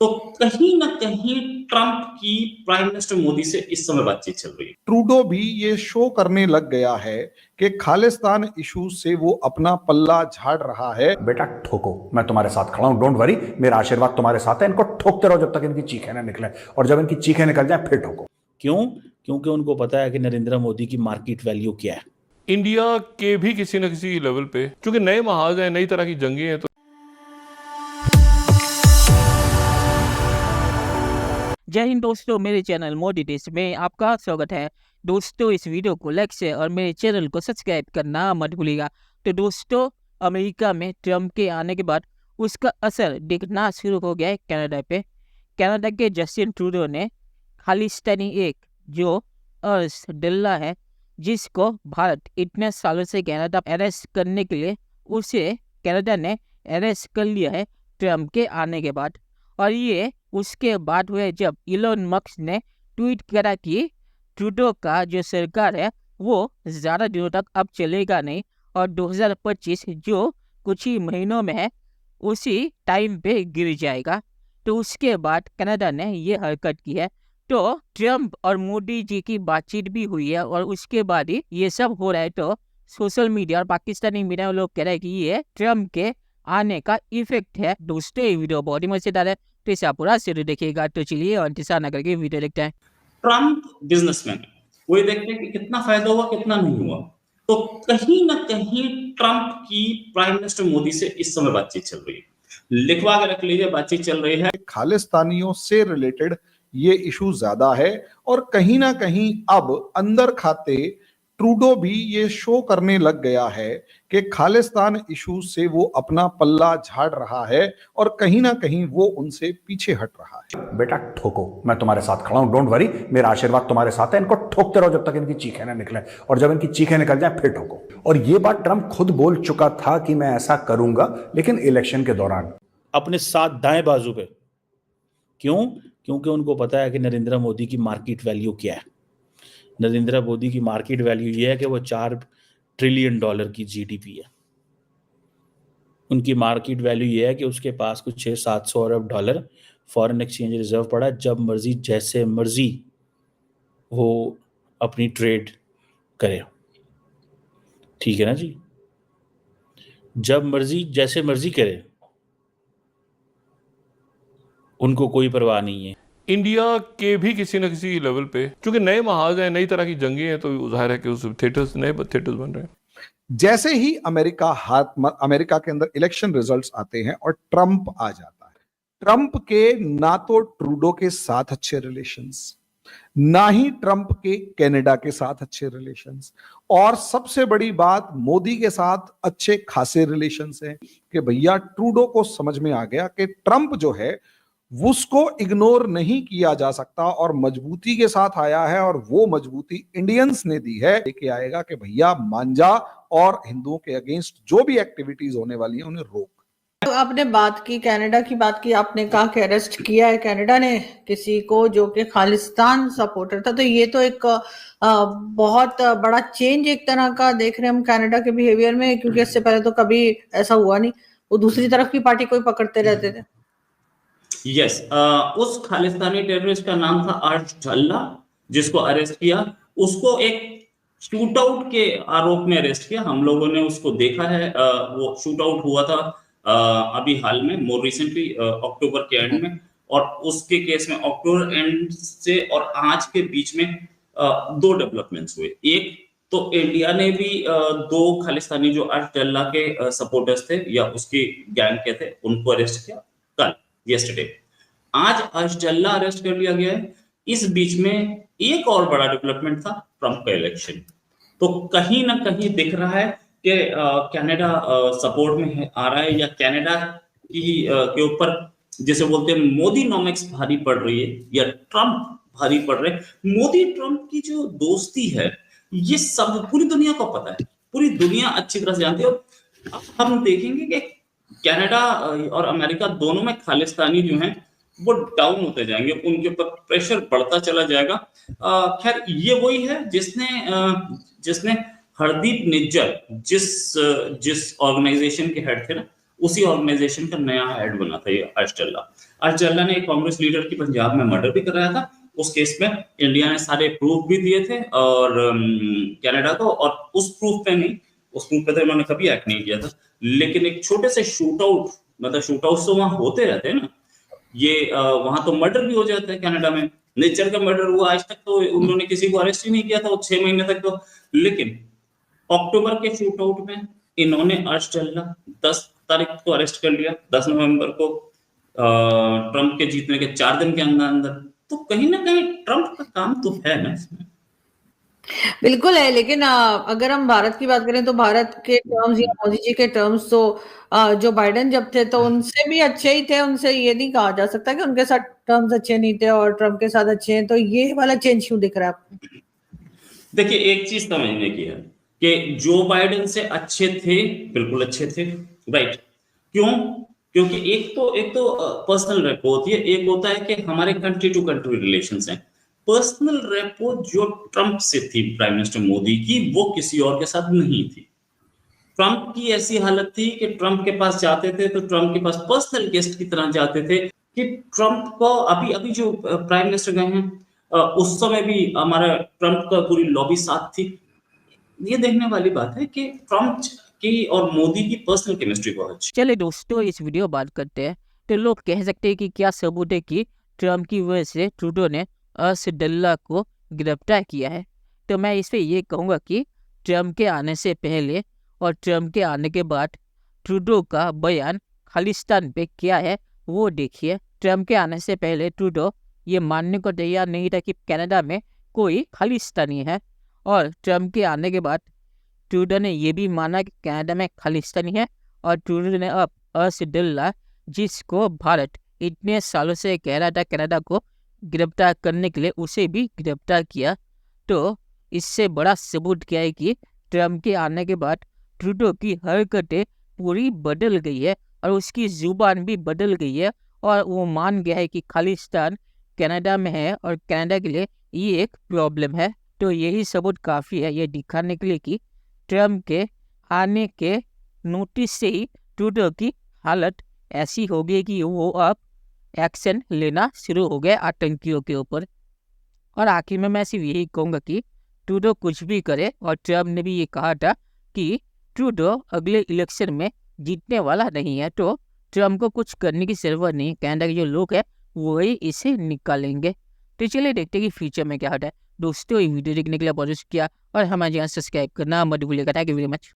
तो कहीं ना कहीं ट्रंप की प्राइम मिनिस्टर मोदी से इस समय बातचीत चल रही है। ट्रूडो भी ये शो करने लग गया है कि खालिस्तान इशू से वो अपना पल्ला झाड़ रहा है। बेटा ठोको, मैं तुम्हारे साथ खड़ा हूं, डोंट वरी, मेरा आशीर्वाद तुम्हारे साथ है। इनको ठोकते रहो जब तक इनकी चीखें ना निकले, और जब इनकी चीखें निकल जाए फिर ठोको। क्यों? क्योंकि उनको पता है कि नरेंद्र मोदी की मार्केट वैल्यू क्या है। इंडिया के भी किसी न किसी लेवल पे, क्योंकि नए महाज हैं, नई तरह की जंगें हैं, तो जय हिंद दोस्तों, मेरे चैनल मोदी टेस्ट में आपका स्वागत है। दोस्तों, इस वीडियो को लाइक शेयर और मेरे चैनल को सब्सक्राइब करना मत भूलिएगा। तो दोस्तों, अमेरिका में ट्रम्प के आने के बाद उसका असर दिखना शुरू हो गया है कनाडा पे। कनाडा के जस्टिन ट्रूडो ने खालिस्तानी एक जो अर्श डल्ला है, जिसको भारत इतने सालों से कनाडा अरेस्ट करने के लिए, उसे कनाडा ने अरेस्ट कर लिया है ट्रम्प के आने के बाद। और ये उसके बाद हुए जब इलोन मस्क ने ट्वीट करा कि ट्रूडो का जो सरकार है वो ज़्यादा दिनों तक अब चलेगा नहीं, और 2025 जो कुछ ही महीनों में है उसी टाइम पे गिर जाएगा। तो उसके बाद कनाडा ने ये हरकत की है। तो ट्रम्प और मोदी जी की बातचीत भी हुई है, और उसके बाद ही ये सब हो रहा है। तो सोशल मीडिया और पाकिस्तानी मीडिया लोग कह रहे हैं कि ये ट्रम्प के आने का इफेक्ट है। दोस्तों, ये वीडियो बहुत ही मजेदार है, तो इसे आप पूरा शुरू देखिएगा। तो चलिए और इंतजार न करके वीडियो देखते हैं। ट्रंप बिजनेसमैन है, वो ये देखते हैं कि कितना फायदा हुआ कितना नहीं हुआ। तो कहीं ना कहीं ट्रंप की प्राइम मिनिस्टर मोदी से इस समय बातचीत चल रही है। लिखवा के रख लीजिए, बातचीत चल रही है। खालिस्तानियों से रिलेटेड ये इशू ज्यादा है, और कहीं ना कहीं अब अंदर खाते ट्रूडो भी ये शो करने लग गया है कि खालिस्तान इशू से वो अपना पल्ला झाड़ रहा है, और कहीं ना कहीं वो उनसे पीछे हट रहा है। बेटा ठोको, मैं तुम्हारे साथ खड़ा हूं, डोंट वरी, मेरा आशीर्वाद तुम्हारे साथ है। इनको ठोकते रहो जब तक इनकी चीखें ना निकले, और जब इनकी चीखें निकल जाए फिर ठोको। और ये बात ट्रंप खुद बोल चुका था कि मैं ऐसा करूंगा, लेकिन इलेक्शन के दौरान अपने साथ दाएं बाजू पे। क्यों? क्योंकि उनको पता है कि नरेंद्र मोदी की मार्केट वैल्यू क्या है। नरेंद्र मोदी की मार्केट वैल्यू ये है कि वो $4 ट्रिलियन की जीडीपी है। उनकी मार्केट वैल्यू ये है कि उसके पास कुछ 600-700 अरब डॉलर फॉरेन एक्सचेंज रिजर्व पड़ा है। जब मर्जी जैसे मर्जी वो अपनी ट्रेड करे, ठीक है ना जी। जब मर्जी जैसे मर्जी करे, उनको कोई परवाह नहीं है। इंडिया के भी किसी न किसी लेवल पे, क्योंकि नए महाज हैं, नई तरह की जंगें हैं, तो जाहिर है कि उस थिएटर्स, नए थिएटर्स बन रहे हैं। जैसे ही अमेरिका के अंदर इलेक्शन रिजल्ट्स आते हैं और ट्रंप आ जाता है, ट्रंप के ना तो ट्रूडो के साथ अच्छे रिलेशंस, ना ही ट्रंप के कनाडा के साथ अच्छे रिलेशंस, और सबसे बड़ी बात मोदी के साथ अच्छे खासे रिलेशंस हैं कि भैया ट्रूडो को समझ में आ गया कि ट्रंप जो है उसको इग्नोर नहीं किया जा सकता, और मजबूती के साथ आया है। और वो मजबूती इंडियंस ने दी है, लेके आएगा कि भैया मान जा, और हिंदुओं के अगेंस्ट जो भी एक्टिविटीज होने वाली है उन्हें रोक। तो आपने बात की, कनाडा की बात की, आपने कहा कि अरेस्ट किया है कनाडा ने किसी को जो कि खालिस्तान सपोर्टर था। तो ये तो एक बहुत बड़ा चेंज एक तरह का देख रहे हैं हम कनाडा के बिहेवियर में, क्योंकि इससे पहले तो कभी ऐसा हुआ नहीं। वो दूसरी तरफ की पार्टी को ही पकड़ते रहते थे। यस, उस खालिस्तानी टेररिस्ट का नाम था अर्श डल्ला, जिसको अरेस्ट किया। उसको एक शूट आउट के आरोप में अरेस्ट किया। हम लोगों ने उसको देखा है। वो शूट आउट हुआ था अभी हाल में, मोर रिसेंटली अक्टूबर के एंड में। और उसके केस में अक्टूबर एंड से और आज के बीच में दो डेवलपमेंट्स हुए। एक तो इंडिया ने भी दो खालिस्तानी जो अर्श डल्ला के सपोर्टर्स थे या उसकी गैंग के थे, उनको अरेस्ट किया कल, yesterday। आज अर्श डल्ला अरेस्ट कर लिया गया है। इस बीच में एक और बड़ा डेवलपमेंट था, ट्रंप का इलेक्शन। तो कहीं ना कहीं दिख रहा है कि कनाडा सपोर्ट में आ रहा है, या कनाडा की के ऊपर जैसे बोलते हैं मोदी नॉमिक्स भारी पड़ रही है, या ट्रंप भारी पड़ रहे हैं। मोदी ट्रंप की जो दोस्ती है, ये सब पूरी दुनिया को पता है, पूरी दुनिया अच्छी तरह से जानती है। अब हम देखेंगे कि कनाडा और अमेरिका दोनों में खालिस्तानी जो हैं वो डाउन होते जाएंगे, उनके ऊपर प्रेशर बढ़ता चला जाएगा। खैर, ये वही है जिसने हरदीप निज्जर, जिस ऑर्गेनाइजेशन के हेड थे ना, उसी ऑर्गेनाइजेशन का नया हेड बना था ये अर्शडल्ला ने एक कांग्रेस लीडर की पंजाब में मर्डर भी कराया था। उस केस में इंडिया ने सारे प्रूफ भी दिए थे और कनाडा को, और उस प्रूफ पे तो उन्होंने कभी एक्ट नहीं किया था। लेकिन एक छोटे से शूट आउट, मतलब शूट आउट तो वहां होते रहते हैं ना, ये वहां तो मर्डर भी हो जाता है कनाडा में। नेचर का मर्डर हुआ, आज तक तो उन्होंने किसी को अरेस्ट ही नहीं किया था वो 6 महीने तक तो। लेकिन अक्टूबर के शूट आउट में इन्होंने अर्शडल्ला 10 तारीख को अरेस्ट कर लिया, 10 नवंबर को ट्रंप के जीतने के 4 दिन के अंदर। तो कहीं ना कहीं ट्रंप का काम तो है ना इसमें। बिल्कुल है, लेकिन अगर हम भारत की बात करें तो भारत के टर्म्स या मोदी जी के टर्म्स तो जो बाइडेन जब थे तो उनसे भी अच्छे ही थे। उनसे ये नहीं कहा जा सकता कि उनके साथ टर्म्स अच्छे नहीं थे और ट्रम्प के साथ अच्छे हैं। तो ये वाला चेंज क्यों दिख रहा है आपको? देखिए, एक चीज समझने की है कि जो बाइडेन से अच्छे थे, बिल्कुल अच्छे थे, राइट। क्यों? क्योंकि एक तो पर्सनल रेपो होती है, एक होता है कि हमारे कंट्री टू कंट्री रिलेशंस हैं। पर्सनल रेपो जो ट्रंप से थी प्राइम मिनिस्टर मोदी की, वो किसी और के साथ नहीं थी। ट्रंप की ऐसी हालत थी कि ट्रंप के पास जाते थे तो ट्रंप के पास पर्सनल गेस्ट की तरह जाते थे, कि ट्रंप को अभी जो प्राइम मिनिस्टर गए हैं उस समय भी हमारा ट्रंप का पूरी लॉबी साथ थी। ये देखने वाली बात है कि ट्रंप की और मोदी की पर्सनल केमिस्ट्री बहुत अच्छी। चलिए दोस्तों, इस वीडियो बात करते हैं। तो लोग कह सकते हैं कि क्या सबूत है कि ट्रम्प की वजह से ट्रूडो ने अर्शडल्ला को गिरफ्तार किया है। तो मैं इस पे ये कहूँगा कि ट्रम्प के आने से पहले और ट्रम्प के आने के बाद ट्रूडो का बयान खालिस्तान पे क्या है वो देखिए। ट्रम्प के आने से पहले ट्रूडो ये मानने को तैयार नहीं था कि कनाडा में कोई खालिस्तानी है, और ट्रम्प के आने के बाद ट्रूडो ने ये भी माना कि कनाडा में खालिस्तानी है, और ट्रूडो ने अब अर्शडल्ला, जिसको भारत इतने सालों से कह रहा था कनाडा को गिरफ्तार करने के लिए, उसे भी गिरफ्तार किया। तो इससे बड़ा सबूत क्या है कि ट्रम्प के आने के बाद ट्रूडो की हरकतें पूरी बदल गई है और उसकी जुबान भी बदल गई है, और वो मान गया है कि खालिस्तान कनाडा में है और कनाडा के लिए ये एक प्रॉब्लम है। तो यही सबूत काफ़ी है ये दिखाने के लिए कि ट्रम्प के आने के नोटिस से ही ट्रूडो की हालत ऐसी हो गई कि वो अब एक्शन लेना शुरू हो गए आतंकियों के ऊपर। और आखिर में मैं सिर्फ यही कहूँगा कि ट्रूडो कुछ भी करे, और ट्रम्प ने भी ये कहा था कि ट्रूडो अगले इलेक्शन में जीतने वाला नहीं है, तो ट्रम्प को कुछ करने की जरूरत नहीं। कनाडा के जो लोग हैं वही इसे निकालेंगे। तो चलिए देखते हैं कि फ्यूचर में क्या होता है। दोस्तों, ये वीडियो देखने के लिए बहुत शुक्रिया, और हमारे चैनल सब्सक्राइब करना मत भूलिएगा। Thank you very much.